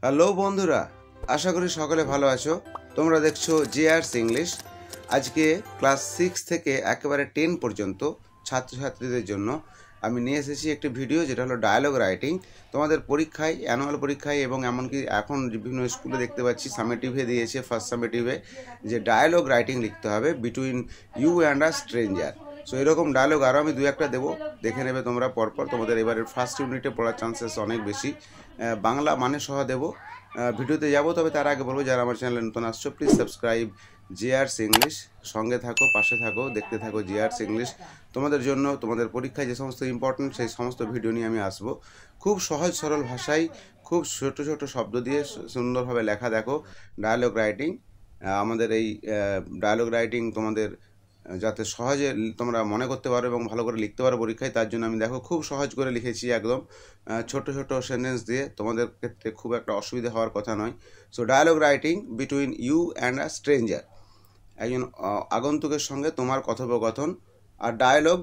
Hello বন্ধুরা, আশা করি সকলে ভালো আছো। তোমরা দেখছো জেআরস ইংলিশ। আজকে ক্লাস 6 থেকে একেবারে 10 পর্যন্ত ছাত্রছাত্রীদের জন্য আমি নিয়ে এসেছি একটি ভিডিও, যেটা হলো ডায়ালগ রাইটিং। তোমাদের পরীক্ষায়, অ্যানুয়াল পরীক্ষায় এবং এমনকি এখন বিভিন্ন স্কুলে দেখতে পাচ্ছি সামেটিভে দিয়েছে, ফার্স্ট সামেটিভে, যে ডায়ালগ রাইটিং লিখতে হবে between you and a stranger. So এরকম ডায়ালগ আরও আমি 2-1টা দেবো, দেখে নেবে তোমরা পরপর। তোমাদের এবারের ফার্স্ট ইউনিটে পড়ার চান্সেস অনেক বেশি। বাংলা মানে সহ দেবো। ভিডিওতে যাবো, তবে তার আগে বলবো যারা আমার চ্যানেলে নতুন আসছো, প্লিজ সাবস্ক্রাইব জেআরস ইংলিশ। সঙ্গে থাকো, পাশে থাকো, দেখতে থাকো জেআরস ইংলিশ। তোমাদের জন্য তোমাদের পরীক্ষায় যে সমস্ত ইম্পর্টেন্ট সেই সমস্ত ভিডিও নিয়ে আমি আসবো। খুব সহজ সরল ভাষায়, খুব ছোট ছোট শব্দ দিয়ে সুন্দরভাবে লেখা। দেখো ডায়ালগ রাইটিং, আমাদের এই ডায়ালগ রাইটিং তোমাদের যাতে সহজে তোমরা মনে করতে পারো এবং ভালো করে লিখতে পারো পরীক্ষায়, তার জন্য আমি দেখো খুব সহজ করে লিখেছি, একদম ছোট ছোট সেন্টেন্স দিয়ে। তোমাদের ক্ষেত্রে খুব একটা অসুবিধা হওয়ার কথা নয়। So dialogue writing between you and a stranger, একজন আগন্তুকের সঙ্গে তোমার কথোপকথন। আর dialogue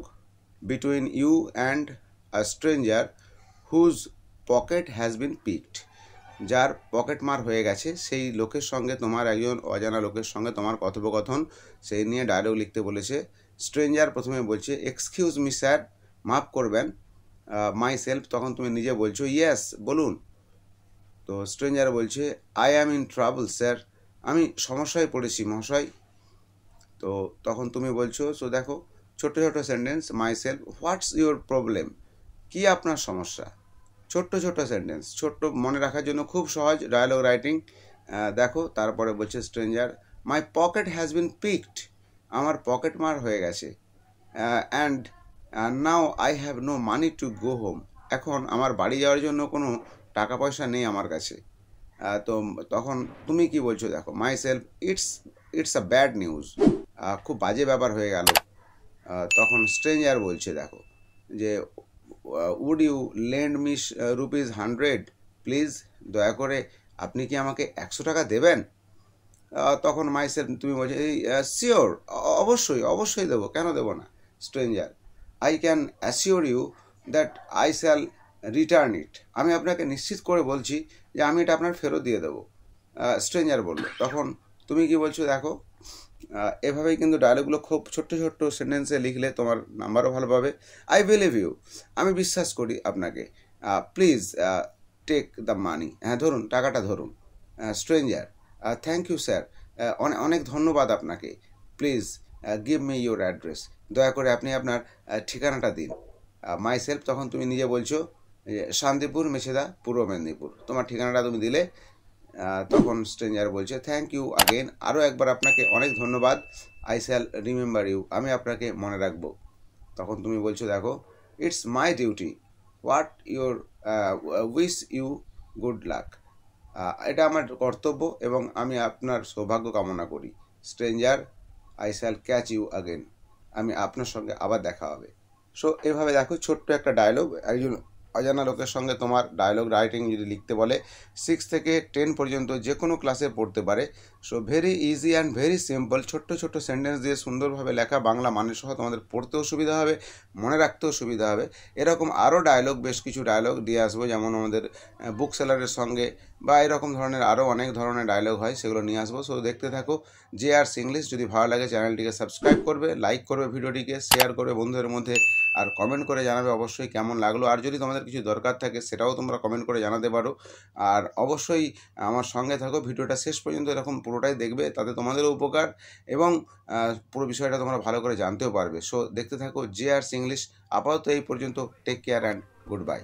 between you and a stranger whose pocket has been picked, যার পকেট মার হয়ে গেছে সেই লোকের সঙ্গে তোমার, একজন অজানা লোকের সঙ্গে তোমার কথোপকথন, সেই নিয়ে ডায়লগ লিখতে বলেছে। স্ট্রেঞ্জার প্রথমে বলছে এক্সকিউজ মি স্যার, মাফ করবেন, মাই সেলফ, তখন তুমি নিজে বলছো ইয়েস বলুন। তো স্ট্রেঞ্জার বলছে I am in trouble sir, আমি সমস্যায় পড়েছি মহাশয়। তো তখন তুমি বলছো, সো দেখো ছোট্ট ছোট sentence, myself, what's your problem, কী আপনার সমস্যা। ছোট্ট ছোট্ট সেন্টেন্স, ছোট্ট মনে রাখার জন্য খুব সহজ ডায়ালগ রাইটিং। দেখো তারপরে বলছে stranger my pocket has been picked, আমার পকেট মার হয়ে গেছে। And now I have no money to go home, এখন আমার বাড়ি যাওয়ার জন্য কোনো টাকা পয়সা নেই আমার কাছে। তো তখন তুমি কি বলছো, দেখো my self, it's a bad news, খুব বাজে ব্যাপার হয়ে গেল। তখন স্ট্রেঞ্জার বলছে দেখো যে would you lend me ₹100 please, দয়া করে আপনি কি আমাকে 100 টাকা দেবেন। তখন মাইসেলফ, তুমি বলছো শিওর, অবশ্যই অবশ্যই দেবো, কেন দেবো না। Stranger I can assure you that I shall return it, আমি আপনাকে নিশ্চিত করে বলছি যে আমি এটা আপনার ফেরত দিয়ে দেবো। স্ট্রেঞ্জার বললো। তখন তুমি কি বলছো, দেখো এভাবেই কিন্তু ডায়লগুলো খুব ছোট্ট ছোট্ট সেন্টেন্সে লিখলে তোমার নাম্বারও ভালো পাবে। আই বিলিভ ইউ, আমি বিশ্বাস করি আপনাকে। প্লিজ টেক দ্য মানি, হ্যাঁ ধরুন, টাকাটা ধরুন। স্ট্রেঞ্জার থ্যাংক ইউ স্যার, অনেক ধন্যবাদ আপনাকে। Please give me your address, দয়া করে আপনি আপনার ঠিকানাটা দিন। মাই সেলফ, তখন তুমি নিজে বলছো শান্তিপুর মেছেদা, পূর্ব মেদিনীপুর, তোমার ঠিকানাটা তুমি দিলে। তখন স্ট্রেঞ্জার বলছে থ্যাংক ইউ আগেন, আরও একবার আপনাকে অনেক ধন্যবাদ। আই শ্যাল রিমেম্বার ইউ, আমি আপনাকে মনে রাখবো। তখন তুমি বলছো দেখো it's my duty what your wish you good luck, এটা আমার কর্তব্য এবং আমি আপনার সৌভাগ্য কামনা করি। Stranger I shall catch you again, আমি আপনার সঙ্গে আবার দেখা হবে। সো এভাবে দেখো ছোট্ট একটা ডায়লগ, একজন অজানা লোকের সঙ্গে তোমার ডায়লগ রাইটিং যদি লিখতে বলে 6 থেকে 10 পর্যন্ত যে কোনো ক্লাসে পড়তে পারে। So very easy and very simple, ছোট্ট ছোট্ট সেন্টেন্স দিয়ে সুন্দরভাবে লেখা, বাংলা মানে সহ তোমাদের পড়তেও সুবিধা হবে, মনে রাখতেও সুবিধা হবে। এরকম আরও ডায়লগ, বেশ কিছু ডায়লগ দিয়ে আসবো, যেমন আমাদের বুক সেলারের সঙ্গে বা এরকম ধরনের আরও অনেক ধরনের ডায়লগ হয়, সেগুলো নিয়ে আসবো। সো দেখতে থাকো জেআরস ইংলিশ। যদি ভালো লাগে চ্যানেলটিকে সাবস্ক্রাইব করবে, লাইক করবে, ভিডিওটিকে শেয়ার করবে বন্ধুদের মধ্যে, আর কমেন্ট করে জানাবে অবশ্যই কেমন লাগলো। আর যদি তোমাদের কিছু দরকার থাকে সেটাও তোমরা কমেন্ট করে জানাতে পারো। আর অবশ্যই আমার সঙ্গে থাকো, ভিডিওটা শেষ পর্যন্ত এরকম পুরোটাই দেখবে, তাতে তোমাদেরও উপকার এবং পুরো বিষয়টা তোমরা ভালো করে জানতেও পারবে। সো দেখতে থাকো জেআরস ইংলিশ। আপাতত এই পর্যন্ত, take care and good bye.